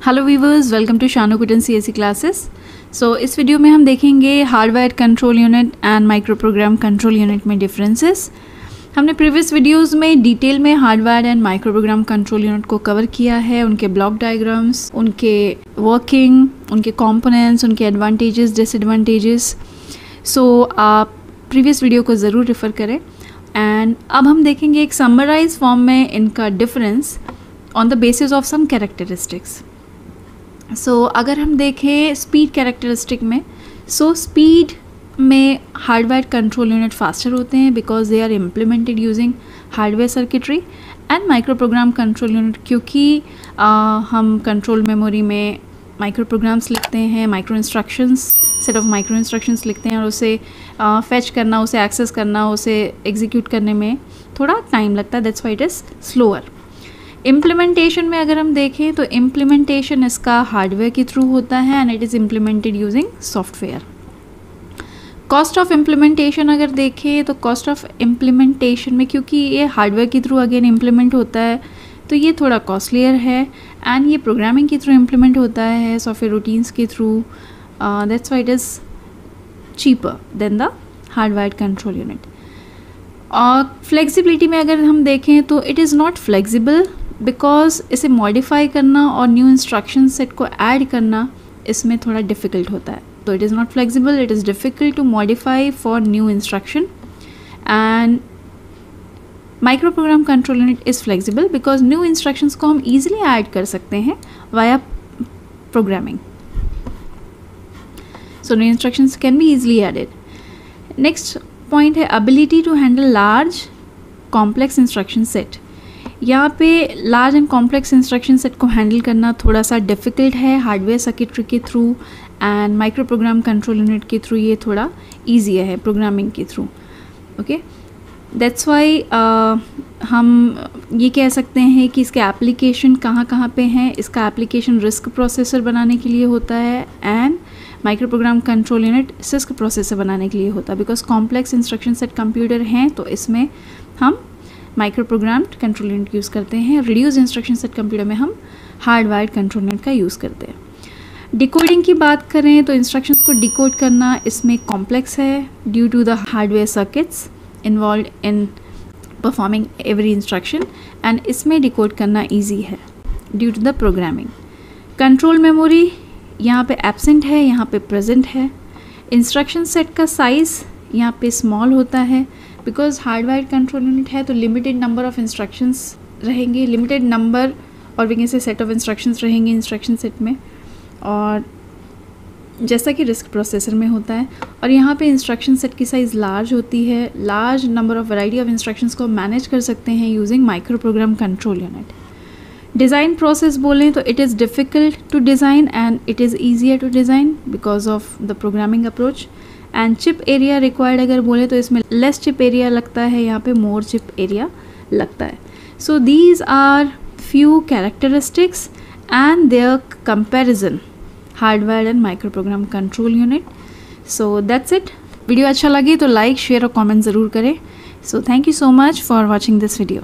Hello viewers, welcome to Shanu Kutan CSE classes. So इस video में हम देखेंगे hardwire control unit and micro program control unit में differences. हमने प्रीवियस वीडियोस में डिटेल में hardwire and micro program control unit को कवर किया है, उनके ब्लॉक डायग्राम्स, उनके वर्किंग, उनके कंपोनेंट्स, उनके एडवांटेजेस, डिसएडवांटेजेस। सो आप प्रीवियस वीडियो को ज़रूर रेफ़र करें। एंड अब हम देखेंगे एक समराइज फॉर्म में इनका difference on the basis of some characteristics. So अगर हम देखें स्पीड कैरेक्टरिस्टिक में, स्पीड में हार्डवेयर कंट्रोल यूनिट फास्टर होते हैं because they are implemented using hardware circuitry. And micro program control unit क्योंकि हम कंट्रोल मेमोरी में माइक्रो प्रोग्राम्स लिखते हैं, micro instructions, set of micro instructions लिखते हैं और उसे फेच करना, उसे एक्सेस करना, उसे एग्जीक्यूट करने में थोड़ा टाइम लगता है। That's why it is slower. Implementation में अगर हम देखें तो इम्प्लीमेंटेशन इसका हार्डवेयर के थ्रू होता है and it is implemented using software. Cost of implementation अगर देखें तो कॉस्ट ऑफ इम्प्लीमेंटेशन में क्योंकि ये हार्डवेयर के थ्रू अगेन इम्प्लीमेंट होता है तो ये थोड़ा कॉस्टलियर है एंड ये प्रोग्रामिंग के थ्रू इम्प्लीमेंट होता है, सॉफ्टवेयर रूटीन्स के through. That's why it is cheaper than the hardwire control unit. और फ्लेक्सिबिलिटी में अगर हम देखें तो it is not flexible because इसे मॉडिफाई करना और न्यू इंस्ट्रक्शन सेट को ऐड करना इसमें थोड़ा डिफ़िकल्ट होता है। तो it is not flexible, it is difficult to modify for new instruction. And micro program control unit is flexible because new instructions को हम ईजिली ऐड कर सकते हैं via programming. So new instructions can be easily added. Next point है ability to handle large complex instruction set. यहाँ पे large and complex instruction set को handle करना थोड़ा सा डिफ़िकल्ट है हार्डवेयर सर्किटरी के through and micro program control unit के थ्रू ये थोड़ा ईजी है प्रोग्रामिंग के थ्रू। ओके, दैट्स वाई हम ये कह सकते हैं कि इसके एप्लीकेशन कहाँ कहाँ पे हैं। इसका एप्लीकेशन रिस्क प्रोसेसर बनाने के लिए होता है and micro program control unit six processor बनाने के लिए होता है। Because complex instruction set computer हैं तो इसमें हम micro program control unit use करते हैं। रिड्यूस इंस्ट्रक्शन सेट कंप्यूटर में हम हार्डवायर कंट्रोल यूनिट का यूज़ करते हैं। डिकोडिंग की बात करें तो इंस्ट्रक्शंस को डिकोड करना इसमें कॉम्प्लेक्स है due to the hardware circuits involve in performing every instruction and इसमें डिकोड करना ईजी है due to the programming. Control memory यहाँ पे एब्सेंट है, यहाँ पे प्रेजेंट है। इंस्ट्रक्शन सेट का साइज़ यहाँ पे स्मॉल होता है बिकॉज हार्डवायर कंट्रोल यूनिट है तो लिमिटेड नंबर ऑफ इंस्ट्रक्शंस रहेंगे, लिमिटेड नंबर और वैसे से सेट ऑफ इंस्ट्रक्शंस रहेंगे इंस्ट्रक्शन सेट में, और जैसा कि रिस्क प्रोसेसर में होता है। और यहाँ पे इंस्ट्रक्शन सेट की साइज़ लार्ज होती है, large number of variety of instructions को मैनेज कर सकते हैं using micro program control unit. Design process बोलें तो it is difficult to design and it is easier to design because of the programming approach. And chip area required अगर बोले तो इसमें लेस चिप एरिया लगता है, यहाँ पे मोर चिप एरिया लगता है। So these are few characteristics and their comparison hardware and micro program control unit. So that's it. Video अच्छा लगे तो लाइक, शेयर और कमेंट ज़रूर करें। So thank you so much for watching this video.